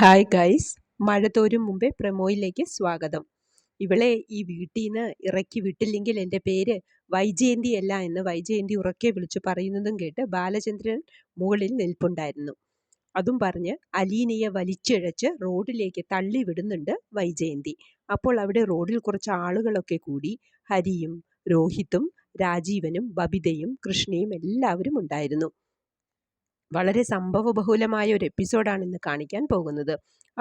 Hi guys, മഴ തോരും മുമ്പേ പ്രമോയിലേക്ക് സ്വാഗതം. ഇവളെ ഈ വീട്ടിൽ നിന്ന് ഇറക്കി വിട്ടില്ലെങ്കിൽ എൻ്റെ പേര് വൈജയന്തി അല്ല എന്ന് വൈജയന്തി ഉറക്കെ വിളിച്ചു പറയുന്നതും കേട്ട് ബാലചന്ദ്രൻ മുകളിൽ നിൽപ്പുണ്ടായിരുന്നു. അതും പറഞ്ഞ് അലീനയെ വലിച്ചിഴച്ച് റോഡിലേക്ക് തള്ളി വിടുന്നുണ്ട് വൈജയന്തി. അപ്പോൾ അവിടെ റോഡിൽ കുറച്ച് ആളുകളൊക്കെ കൂടി ഹരിയും രോഹിത്തും രാജീവനും ബബിതയും കൃഷ്ണയും എല്ലാവരും ഉണ്ടായിരുന്നു. വളരെ സംഭവബഹുലമായ ഒരു എപ്പിസോഡാണ് ഇന്ന് കാണിക്കാൻ പോകുന്നത്.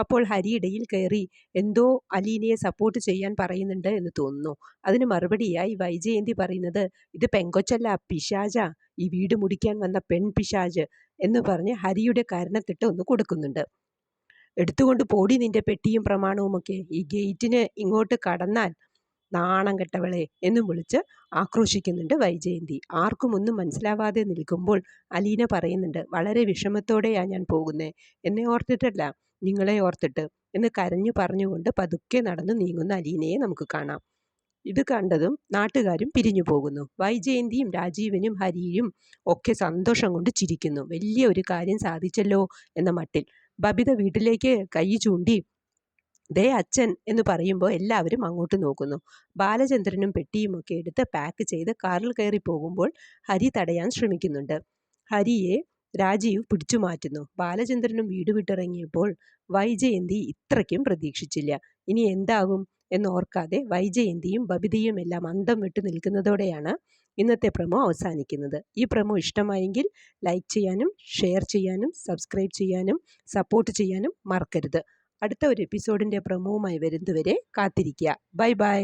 അപ്പോൾ ഹരി ഇടയിൽ കയറി എന്തോ അലീനയെ സപ്പോർട്ട് ചെയ്യാൻ പറയുന്നുണ്ട് എന്ന് തോന്നുന്നു. അതിന് മറുപടിയായി വൈജയന്തി പറയുന്നത്, ഇത് പെങ്കൊച്ചല്ല, പിശാച, ഈ വീട് മുടിക്കാൻ വന്ന പെൺ പിശാച് എന്ന് പറഞ്ഞ് ഹരിയുടെ കരണത്തിട്ട് ഒന്ന് കൊടുക്കുന്നുണ്ട്. എടുത്തുകൊണ്ട് പോടി നിന്റെ പെട്ടിയും പ്രമാണവുമൊക്കെ, ഈ ഗേറ്റിന് ഇങ്ങോട്ട് കടന്നാൽ നാണം കെട്ടവളെ എന്നും വിളിച്ച് ആക്രോശിക്കുന്നുണ്ട് വൈജയന്തി. ആർക്കും ഒന്നും മനസ്സിലാവാതെ നിൽക്കുമ്പോൾ അലീന പറയുന്നുണ്ട്, വളരെ വിഷമത്തോടെയാണ് ഞാൻ പോകുന്നത്, എന്നെ ഓർത്തിട്ടല്ല നിങ്ങളെ ഓർത്തിട്ട് എന്ന് കരഞ്ഞു പറഞ്ഞുകൊണ്ട് പതുക്കെ നടന്നു നീങ്ങുന്ന അലീനയെ നമുക്ക് കാണാം. ഇത് കണ്ടതും നാട്ടുകാരും പിരിഞ്ഞു പോകുന്നു. വൈജയന്തിയും രാജീവനും ഹരിയും ഒക്കെ സന്തോഷം കൊണ്ട് ചിരിക്കുന്നു. വലിയ ഒരു കാര്യം സാധിച്ചല്ലോ എന്ന മട്ടിൽ. ബബിത വീട്ടിലേക്ക് കൈ ചൂണ്ടി ദേ അച്ഛൻ എന്ന് പറയുമ്പോൾ എല്ലാവരും അങ്ങോട്ട് നോക്കുന്നു. ബാലചന്ദ്രനും പെട്ടിയുമൊക്കെ എടുത്ത് പാക്ക് ചെയ്ത് കാറിൽ കയറി പോകുമ്പോൾ ഹരി തടയാൻ ശ്രമിക്കുന്നുണ്ട്. ഹരിയെ രാജീവ് പിടിച്ചു മാറ്റുന്നു. ബാലചന്ദ്രനും വീട് വിട്ടിറങ്ങിയപ്പോൾ വൈജയന്തി ഇത്രയ്ക്കും പ്രതീക്ഷിച്ചില്ല. ഇനി എന്താകും എന്നോർക്കാതെ വൈജയന്തിയും ബബിതയും എല്ലാം അന്തം വിട്ട് നിൽക്കുന്നതോടെയാണ് ഇന്നത്തെ പ്രമോ അവസാനിക്കുന്നത്. ഈ പ്രമോ ഇഷ്ടമായെങ്കിൽ ലൈക്ക് ചെയ്യാനും ഷെയർ ചെയ്യാനും സബ്സ്ക്രൈബ് ചെയ്യാനും സപ്പോർട്ട് ചെയ്യാനും മറക്കരുത്. അടുത്ത ഒരു എപ്പിസോഡിൻ്റെ പ്രമോവുമായി വരുന്നതുവരെ കാത്തിരിക്കുക. Bye bye.